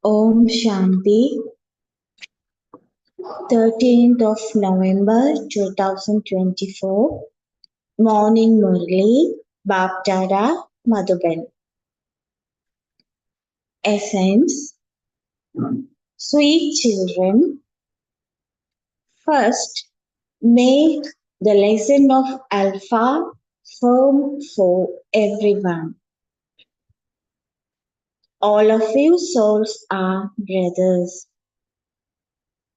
Om Shanti, 13th of November 2024, Morning Murli, Baptada, Madhuban. Essence, sweet children, first make the lesson of Alpha firm for everyone. All of you souls are brothers.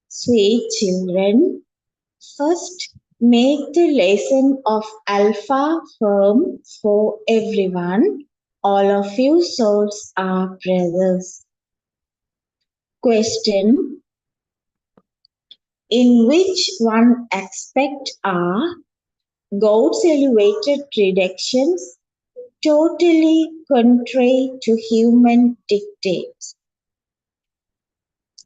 Sweet children, first make the lesson of Alpha firm for everyone. All of you souls are brothers. Question: in which one aspect are God's elevated predictions totally contrary to human dictates?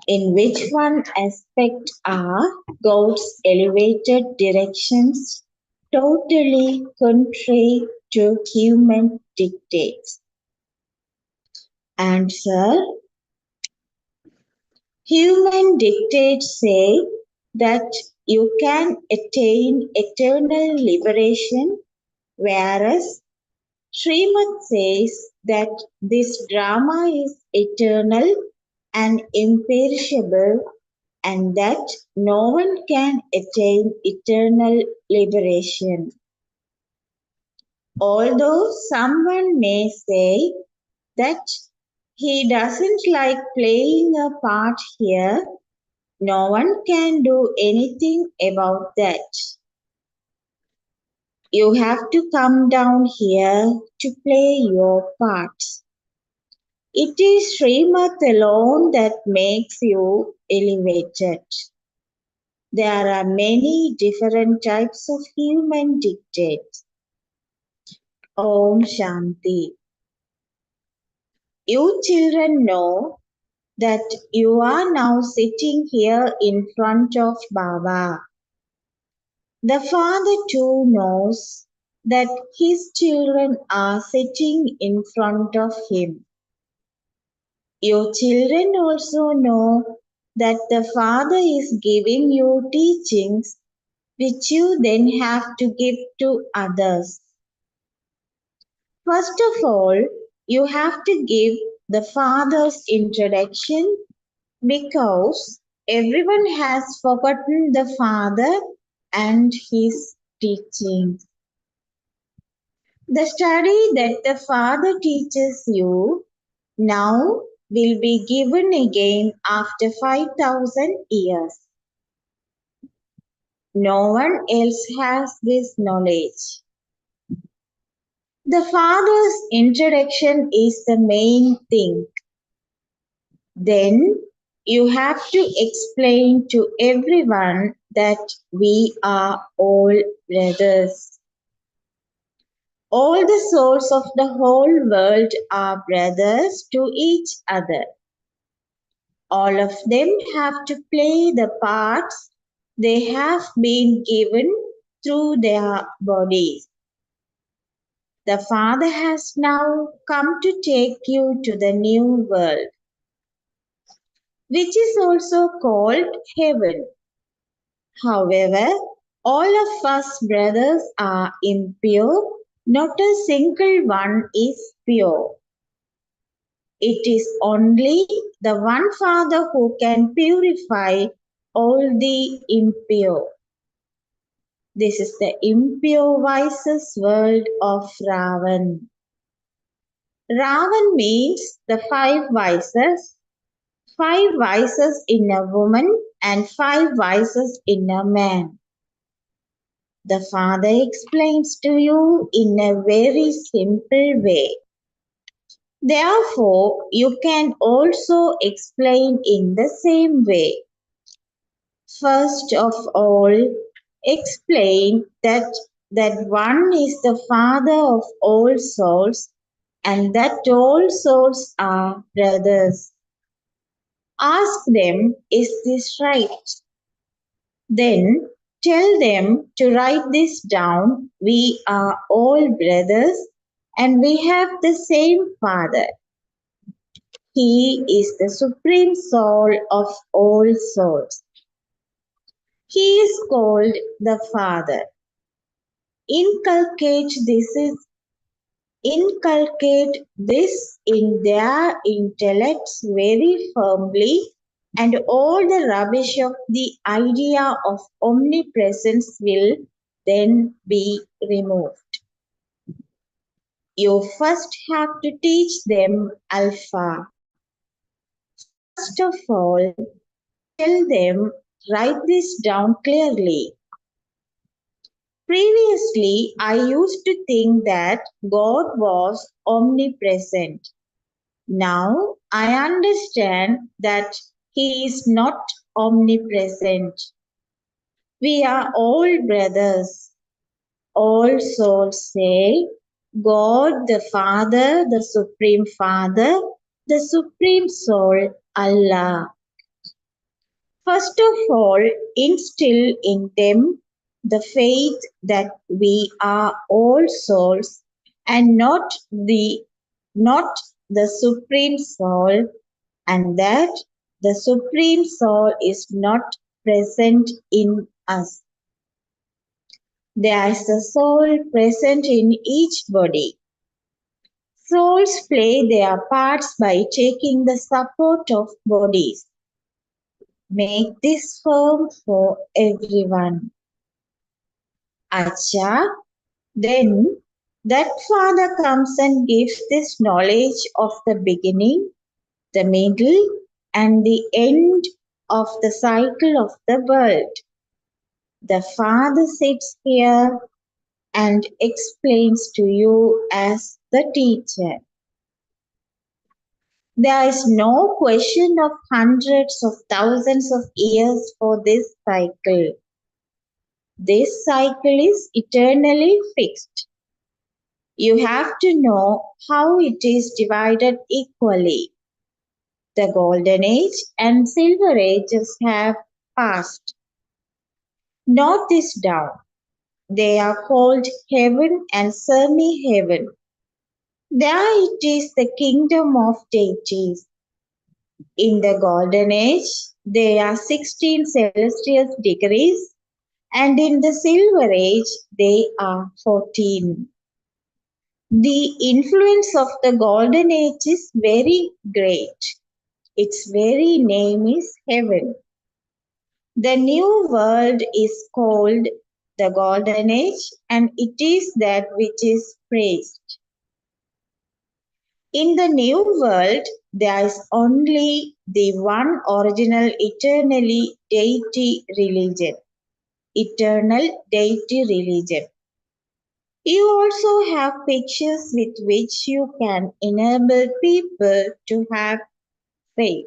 In which one aspect are God's elevated directions totally contrary to human dictates? Answer: human dictates say that you can attain eternal liberation, whereas Srimad says that this drama is eternal and imperishable and that no one can attain eternal liberation. Although someone may say that he doesn't like playing a part here, no one can do anything about that. You have to come down here to play your parts. It is Srimad alone that makes you elevated. There are many different types of human dictates. Om Shanti. You children know that you are now sitting here in front of Baba. The Father too knows that his children are sitting in front of him. Your children also know that the Father is giving you teachings which you then have to give to others. First of all, you have to give the Father's introduction because everyone has forgotten the Father and his teachings. The study that the Father teaches you now will be given again after 5,000 years. No one else has this knowledge. The Father's introduction is the main thing. Then you have to explain to everyone that we are all brothers. All the souls of the whole world are brothers to each other. All of them have to play the parts they have been given through their bodies. The Father has now come to take you to the new world, which is also called heaven. However, all of us brothers are impure, not a single one is pure. It is only the one Father who can purify all the impure. This is the impure vices world of Ravan. Ravan means the 5 vices, 5 vices in a woman and 5 vices in a man. The Father explains to you in a very simple way. Therefore, you can also explain in the same way. First of all, explain that one is the Father of all souls and that all souls are brothers. Ask them, is this right? Then tell them to write this down. We are all brothers and we have the same Father. He is the supreme soul of all souls. He is called the Father. Inculcate this is Inculcate this in their intellects very firmly, and all the rubbish of the idea of omnipresence will then be removed. You first have to teach them Alpha. First of all, tell them, write this down clearly. Previously, I used to think that God was omnipresent. Now I understand that He is not omnipresent. We are all brothers. All souls say, God the Father, the Supreme Father, the Supreme Soul, Allah. First of all, instill in them the faith that we are all souls and not the Supreme Soul, and that the Supreme Soul is not present in us. There is a soul present in each body. Souls play their parts by taking the support of bodies. Make this firm for everyone. Acha, then that Father comes and gives this knowledge of the beginning, the middle, and the end of the cycle of the world. The Father sits here and explains to you as the teacher. There is no question of hundreds of thousands of years for this cycle. This cycle is eternally fixed. You have to know how it is divided equally. The Golden Age and Silver Ages have passed. Note this down. They are called heaven and semi-heaven. There it is the kingdom of deities. In the Golden Age, there are 16 celestial degrees, and in the Silver Age, they are 14. The influence of the Golden Age is very great. Its very name is heaven. The new world is called the Golden Age, and it is that which is praised. In the new world, there is only the one original eternal deity religion. You also have pictures with which you can enable people to have faith.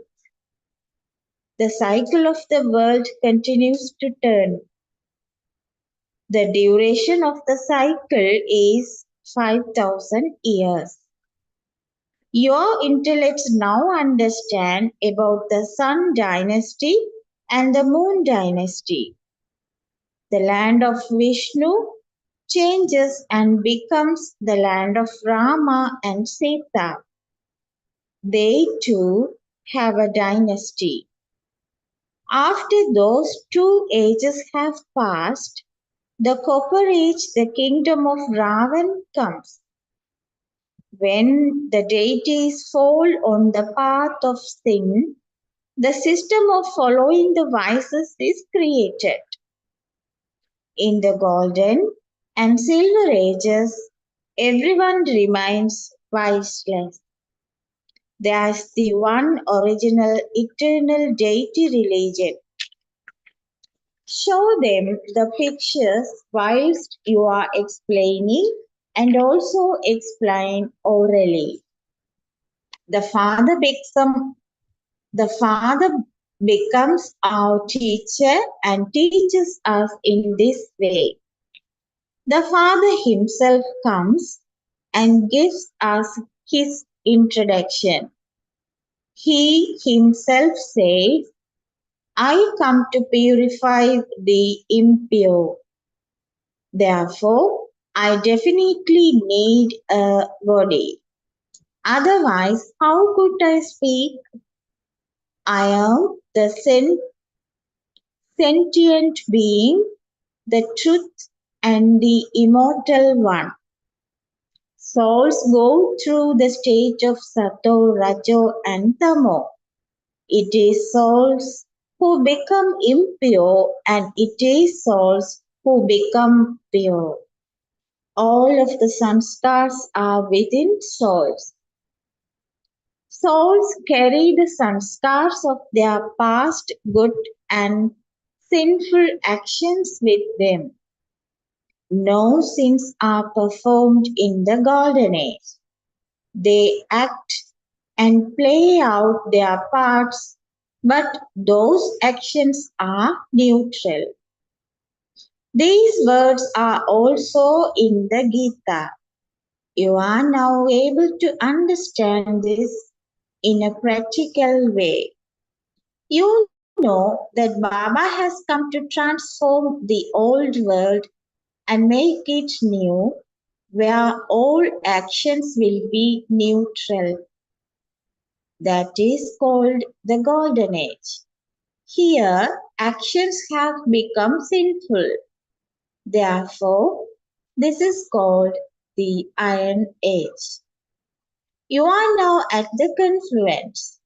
The cycle of the world continues to turn. The duration of the cycle is 5,000 years. Your intellects now understand about the Sun dynasty and the Moon dynasty. The land of Vishnu changes and becomes the land of Rama and Sita. They too have a dynasty. After those two ages have passed, the Copper Age, the kingdom of Ravan, comes. When the deities fall on the path of sin, the system of following the vices is created. In the Golden and Silver Ages, everyone remains viceless. There is the one original eternal deity religion. Show them the pictures whilst you are explaining, and also explain orally. The Father becomes our teacher and teaches us in this way. The Father himself comes and gives us his introduction. He himself says, I come to purify the impure. Therefore, I definitely need a body. Otherwise, how could I speak? I am the sentient being, the truth, and the immortal one. Souls go through the stage of Sato, Rajo, and Tamo. It is souls who become impure, and it is souls who become pure. All of the sanskars are within souls. Souls carry the sanskars of their past good and sinful actions with them. No sins are performed in the golden age. They act and play out their parts, but those actions are neutral. These words are also in the Gita. You are now able to understand this in a practical way. You know that Baba has come to transform the old world and make it new, where all actions will be neutral. That is called the Golden Age. Here, actions have become sinful. Therefore, this is called the Iron Age. You are now at the confluence.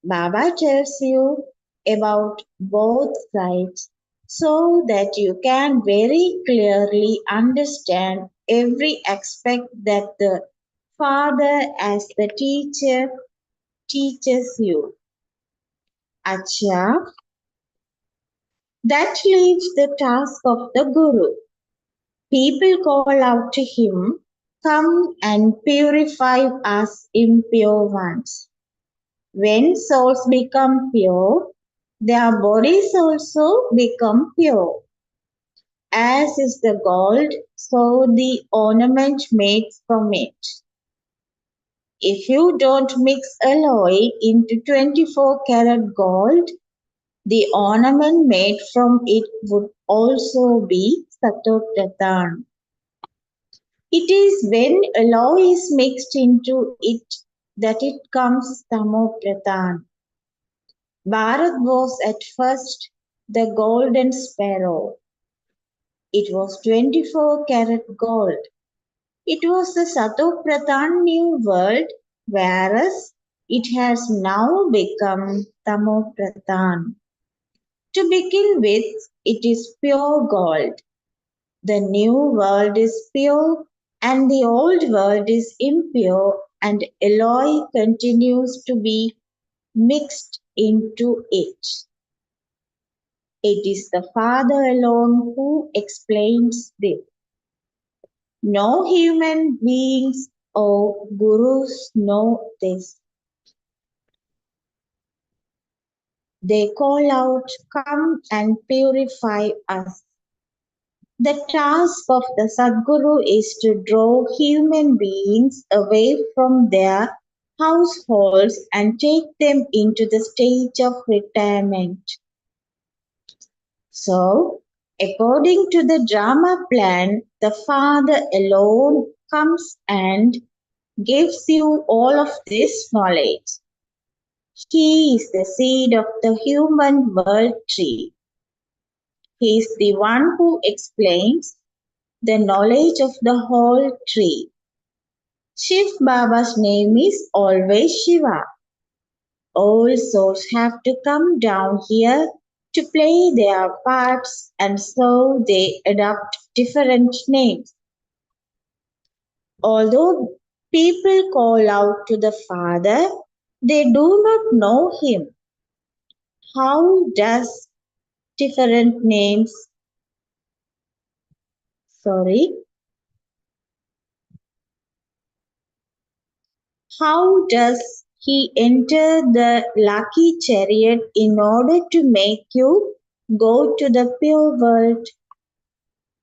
Baba tells you about both sides so that you can very clearly understand every aspect that the Father as the teacher teaches you. Acha, that leaves the task of the Guru. People call out to him, "Come and purify us impure ones." When souls become pure, their bodies also become pure. As is the gold, so the ornament made from it. If you don't mix alloy into 24 karat gold, the ornament made from it would also be Satopradhan. It is when alloy is mixed into it that it comes Tamopradhan. Bharat was at first the golden sparrow. It was 24 karat gold. It was the Satopradhan new world, whereas it has now become Tamopradhan. To begin with, it is pure gold. The new world is pure and the old world is impure, and alloy continues to be mixed into it. It is the Father alone who explains this. No human beings or gurus know this. They call out, "Come and purify us." The task of the Sadguru is to draw human beings away from their households and take them into the stage of retirement. So, according to the drama plan, the Father alone comes and gives you all of this knowledge. He is the seed of the human world tree. He is the one who explains the knowledge of the whole tree. Shiv Baba's name is always Shiva. All souls have to come down here to play their parts, and so they adopt different names. Although people call out to the Father, they do not know him. How does different names, sorry, how does he enter the lucky chariot in order to make you go to the pure world?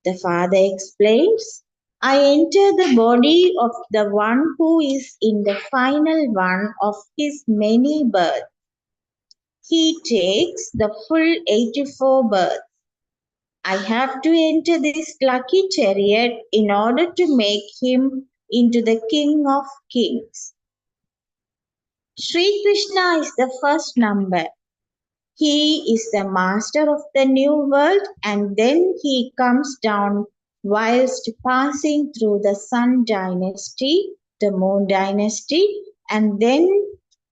The Father explains, "I enter the body of the one who is in the final one of his many births. He takes the full 84 births. I have to enter this lucky chariot in order to make him into the King of Kings." Sri Krishna is the first number. He is the master of the new world, and then he comes down whilst passing through the Sun dynasty, the Moon dynasty, and then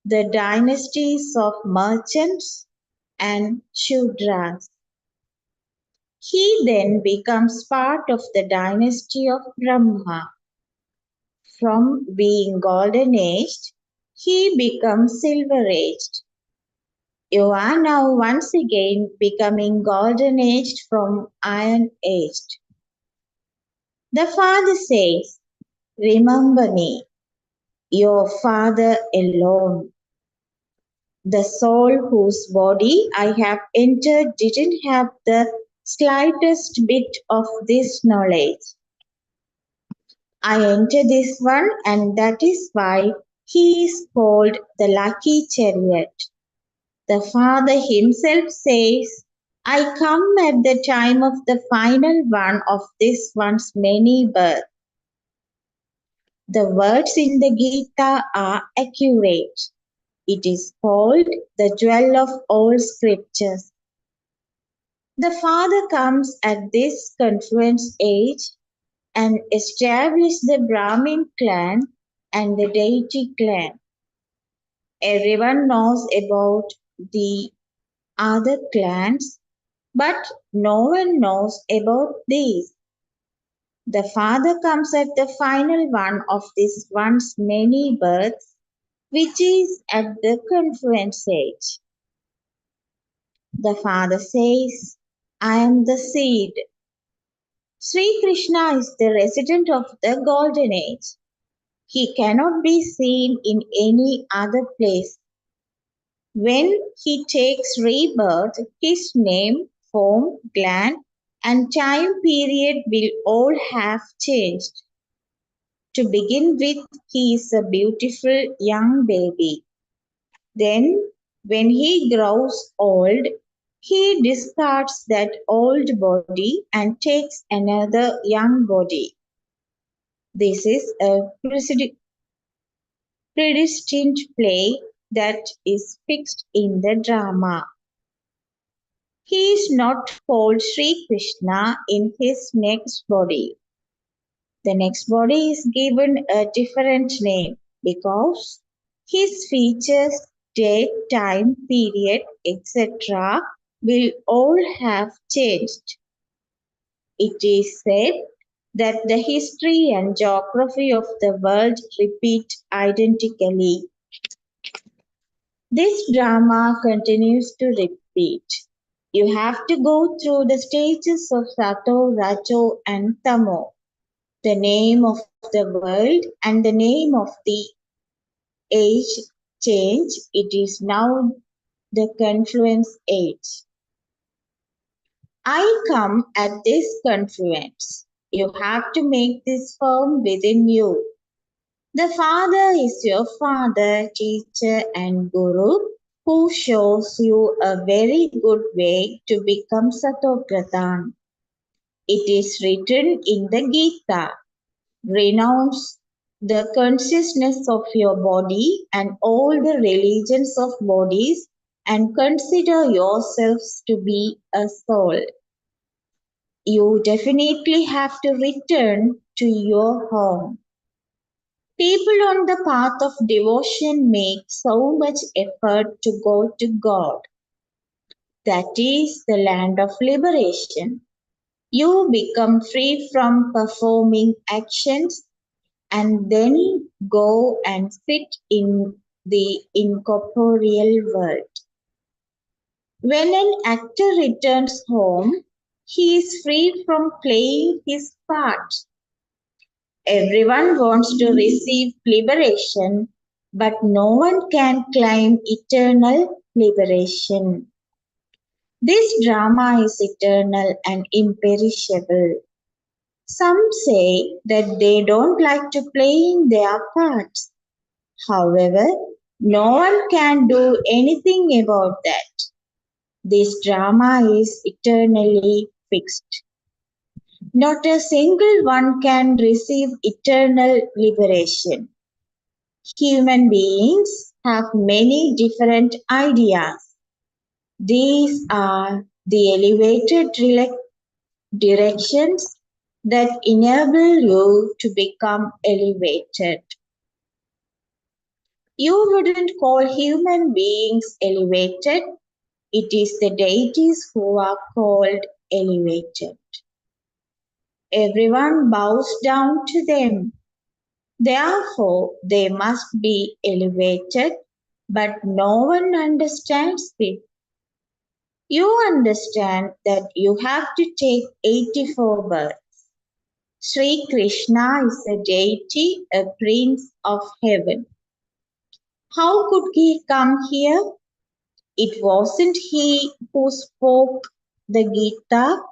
the dynasties of merchants and Shudras. He then becomes part of the dynasty of Brahma. From being golden aged, he becomes silver aged. You are now once again becoming golden aged from iron aged. The father says, remember me, your father alone. The soul whose body I have entered didn't have the slightest bit of this knowledge. I enter this one, and that is why he is called the lucky chariot. The Father himself says, I come at the time of the final one of this one's many births. The words in the Gita are accurate. It is called the jewel of all scriptures. The Father comes at this confluence age and establishes the Brahmin clan and the deity clan. Everyone knows about the other clans, but no one knows about these. The Father comes at the final one of this one's many births, which is at the confluence age. The Father says, I am the seed. Sri Krishna is the resident of the golden age. He cannot be seen in any other place. When he takes rebirth, his name, form, gland, and time period will all have changed. To begin with, he is a beautiful young baby. Then, when he grows old, he discards that old body and takes another young body. This is a predestined play that is fixed in the drama. He is not called Sri Krishna in his next body. The next body is given a different name because his features, date, time, period, etc. will all have changed. It is said that the history and geography of the world repeat identically. This drama continues to repeat. You have to go through the stages of Sato, Rajo, and Tamo. The name of the world and the name of the age change. It is now the confluence age. I come at this confluence. You have to make this firm within you. The Father is your father, teacher, and guru who shows you a very good way to become Satopradhan. It is written in the Gita. Renounce the consciousness of your body and all the religions of bodies and consider yourselves to be a soul. You definitely have to return to your home. People on the path of devotion make so much effort to go to God. That is the land of liberation. You become free from performing actions and then go and sit in the incorporeal world. When an actor returns home, he is free from playing his part. Everyone wants to receive liberation, but no one can claim eternal liberation. This drama is eternal and imperishable. Some say that they don't like to play their parts. However, no one can do anything about that. This drama is eternally fixed. Not a single one can receive eternal liberation. Human beings have many different ideas. These are the elevated directions that enable you to become elevated. You wouldn't call human beings elevated. It is the deities who are called elevated. Everyone bows down to them. Therefore, they must be elevated, but no one understands it. You understand that you have to take 84 births. Sri Krishna is a deity, a prince of heaven. How could he come here? It wasn't he who spoke the Gita.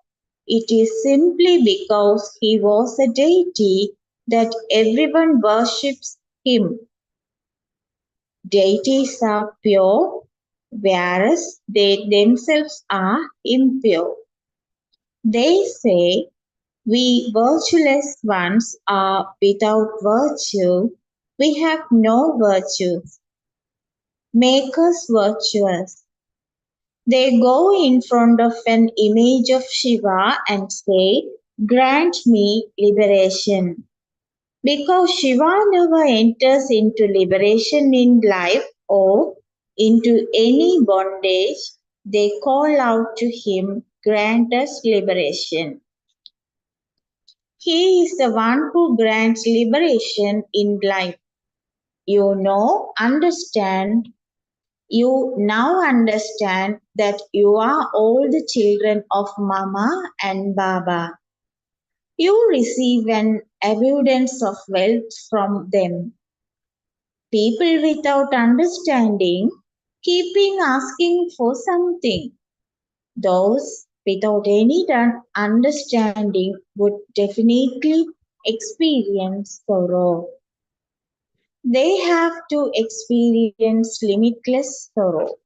It is simply because he was a deity that everyone worships him. Deities are pure, whereas they themselves are impure. They say, we virtueless ones are without virtue. We have no virtues. Make us virtuous. They go in front of an image of Shiva and say, grant me liberation. Because Shiva never enters into liberation in life or into any bondage, they call out to him, grant us liberation. He is the one who grants liberation in life. You now understand that you are all the children of Mama and Baba. You receive an abundance of wealth from them. People without understanding keeping asking for something. Those without any understanding would definitely experience sorrow. They have to experience limitless sorrow.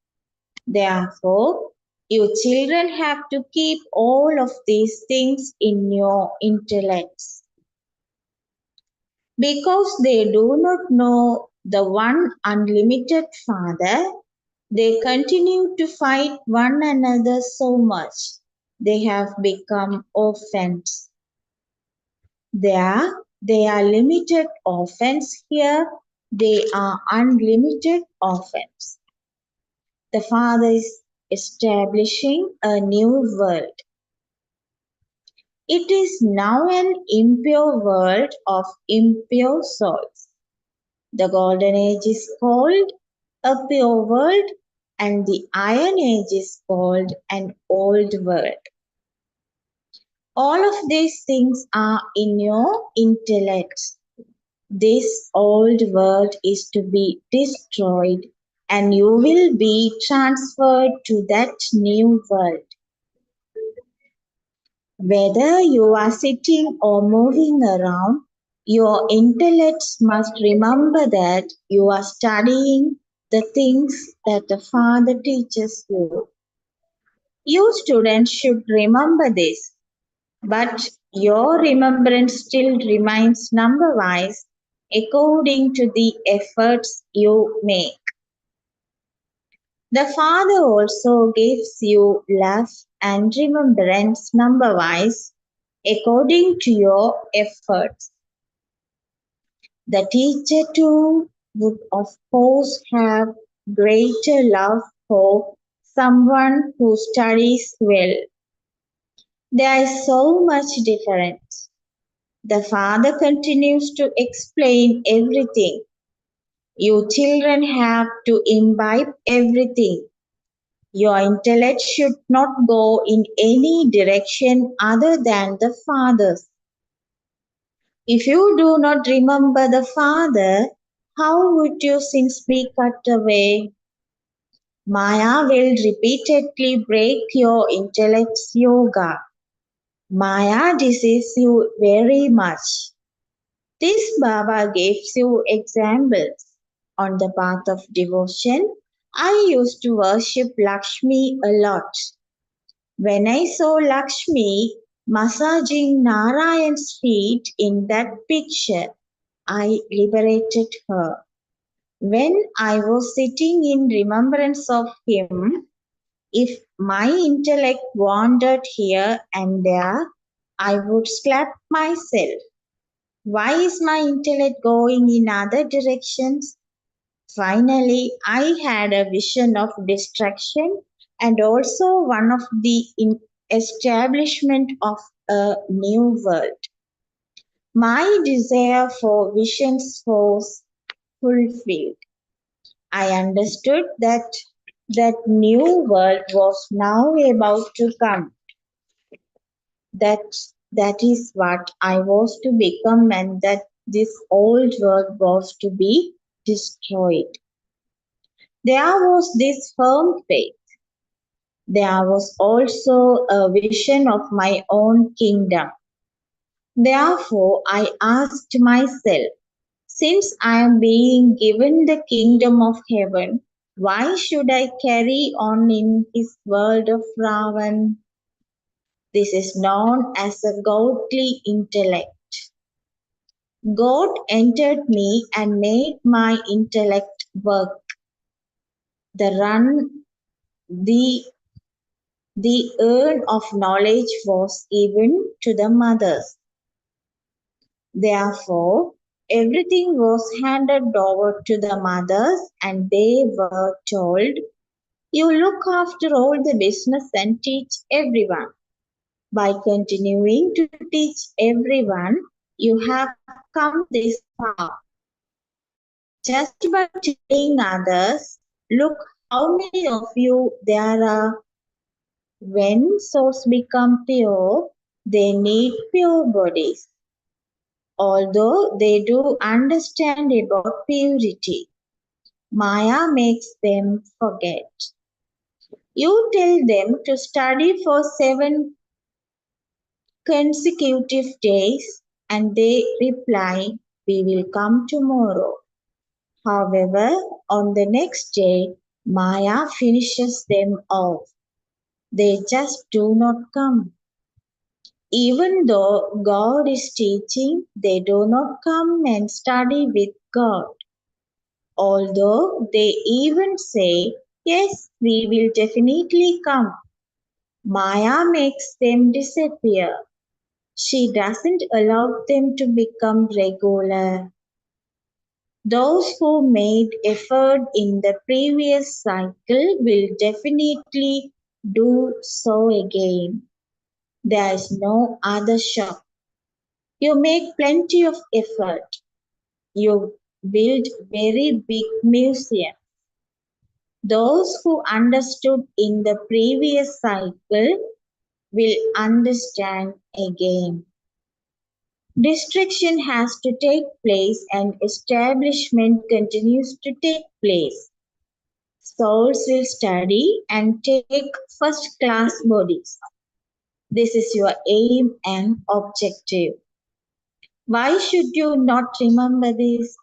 Therefore, you children have to keep all of these things in your intellects. Because they do not know the one unlimited Father, they continue to fight one another so much. They have become orphans. There, they are limited orphans. Here, they are unlimited orphans. The Father is establishing a new world. It is now an impure world of impure souls. The Golden Age is called a pure world, and the Iron Age is called an old world. All of these things are in your intellect. This old world is to be destroyed, and you will be transferred to that new world. Whether you are sitting or moving around, your intellects must remember that you are studying the things that the Father teaches you. You students should remember this, but your remembrance still remains number wise according to the efforts you make. The Father also gives you love and remembrance number wise according to your efforts. The teacher too would of course have greater love for someone who studies well. There is so much difference. The Father continues to explain everything. You children have to imbibe everything. Your intellect should not go in any direction other than the Father's. If you do not remember the Father, how would your sins be cut away? Maya will repeatedly break your intellect's yoga. Maya deceives you very much. This Baba gives you examples. On the path of devotion, I used to worship Lakshmi a lot. When I saw Lakshmi massaging Narayan's feet in that picture, I liberated her. When I was sitting in remembrance of him, if my intellect wandered here and there, I would slap myself. Why is my intellect going in other directions? Finally, I had a vision of destruction and also one of the establishment of a new world. My desire for visions was fulfilled. I understood that that new world was now about to come. That that is what I was to become, and that this old world was to be destroyed. There was this firm faith. There was also a vision of my own kingdom. Therefore, I asked myself, since I am being given the kingdom of heaven, why should I carry on in his world of Ravan? This is known as a godly intellect. God entered me and made my intellect work. The run, the The urn of knowledge was given to the mothers. Therefore, everything was handed over to the mothers, and they were told, "You look after all the business and teach everyone." By continuing to teach everyone, you have come this far. Just by telling others, look how many of you there are. When souls become pure, they need pure bodies. Although they do understand about purity, Maya makes them forget. You tell them to study for 7 consecutive days, and they reply, "We will come tomorrow." However, on the next day, Maya finishes them off. They just do not come. Even though God is teaching, they do not come and study with God. Although they even say, "Yes, we will definitely come," Maya makes them disappear. She doesn't allow them to become regular. Those who made effort in the previous cycle will definitely do so again. There is no other shop. You make plenty of effort. You build very big museums. Those who understood in the previous cycle will understand again. Destruction has to take place and establishment continues to take place. Souls will study and take first class bodies. This is your aim and objective. Why should you not remember this?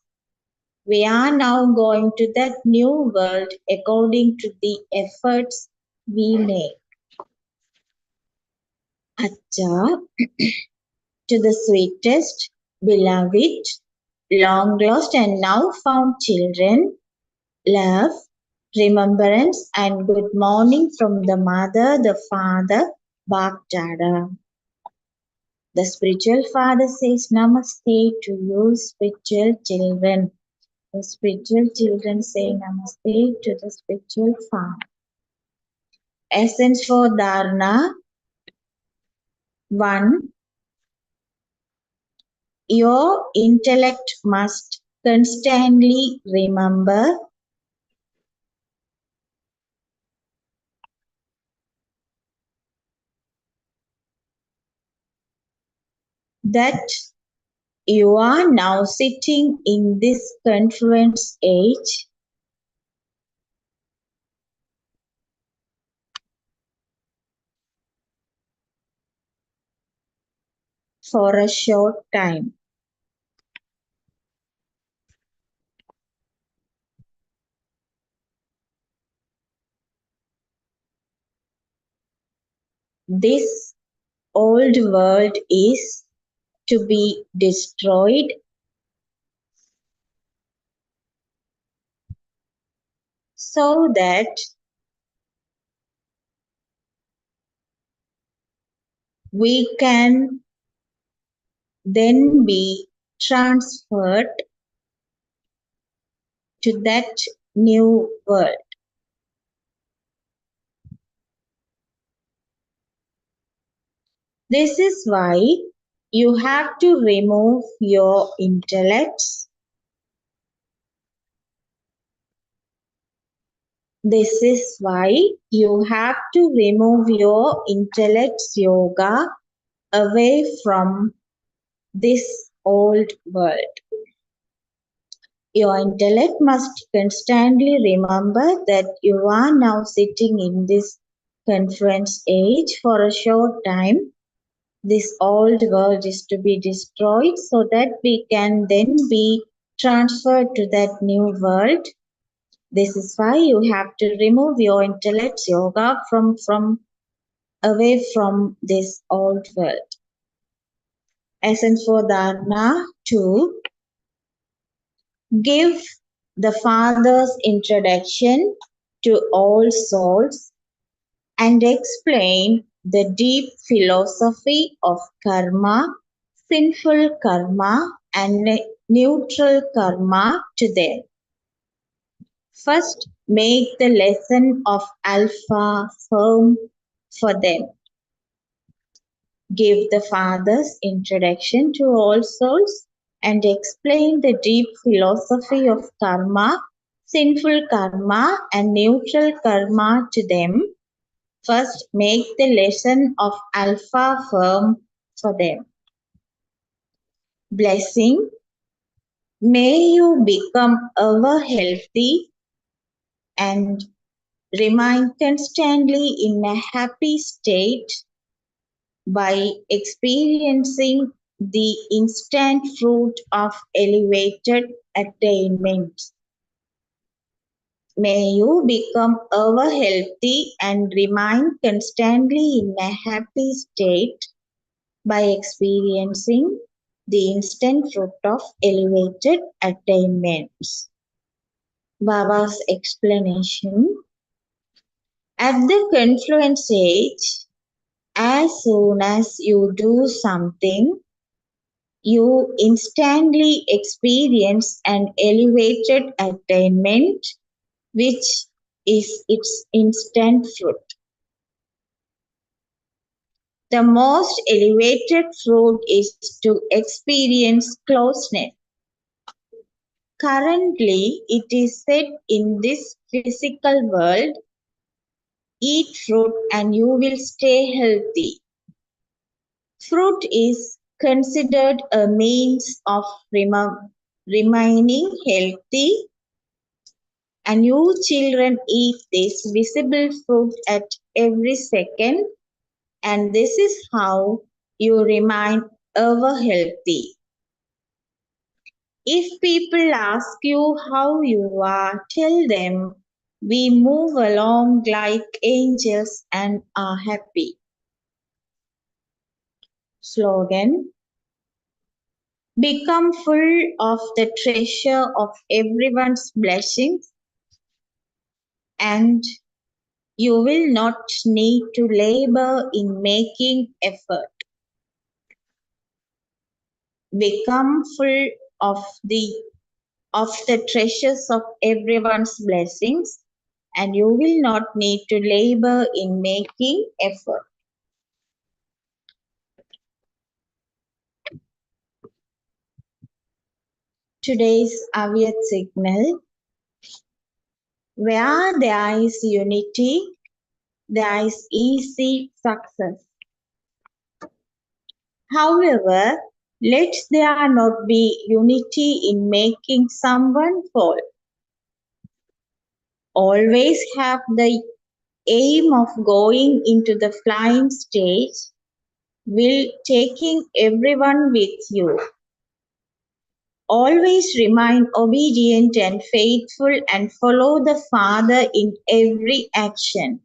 We are now going to that new world according to the efforts we make. Acha, to the sweetest, beloved, long lost and now found children, love, remembrance, and good morning from the mother, the father, Baghdada. The spiritual father says namaste to you, spiritual children. The spiritual children say namaste to the spiritual father. Essence for dharana. 1. Your intellect must constantly remember that you are now sitting in this conference age for a short time. This old world is to be destroyed so that we can then be transferred to that new world. This is why you have to remove your intellects. This is why you have to remove your intellect's yoga away from this old world. Your intellect must constantly remember that you are now sitting in this conference age for a short time. This old world is to be destroyed so that we can then be transferred to that new world. This is why you have to remove your intellect's yoga from away from this old world. Essence for Dharna 2. Give the Father's introduction to all souls and explain the deep philosophy of karma, sinful karma, and neutral karma to them. First, make the lesson of Alpha firm for them. Give the Father's introduction to all souls and explain the deep philosophy of karma, sinful karma, and neutral karma to them. First, make the lesson of Alpha firm for them. Blessing. May you become ever healthy and remain constantly in a happy state by experiencing the instant fruit of elevated attainments. May you become ever healthy and remain constantly in a happy state by experiencing the instant fruit of elevated attainments. Baba's explanation. At the confluence age, as soon as you do something, you instantly experience an elevated attainment, which is its instant fruit. The most elevated fruit is to experience closeness. Currently, it is said in this physical world, eat fruit and you will stay healthy. Fruit is considered a means of remaining healthy, and you children eat this visible fruit at every second, and this is how you remain ever healthy. If people ask you how you are, tell them we move along like angels and are happy. Slogan. Become full of the treasure of everyone's blessings, and you will not need to labor in making effort. Become full of the treasures of everyone's blessings, and you will not need to labor in making effort. Today's Avyat signal. Where there is unity, there is easy success. However, let there not be unity in making someone fall. Always have the aim of going into the flying stage, will taking everyone with you. Always remain obedient and faithful and follow the Father in every action.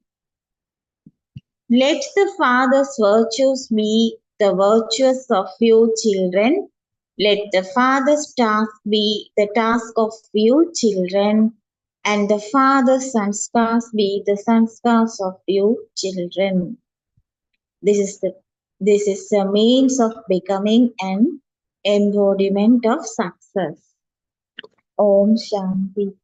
Let the Father's virtues be the virtues of you children. Let the Father's task be the task of you children. and the father's sanskars be the sanskars of your children. This is the this is a means of becoming an embodiment of success. Om Shanti.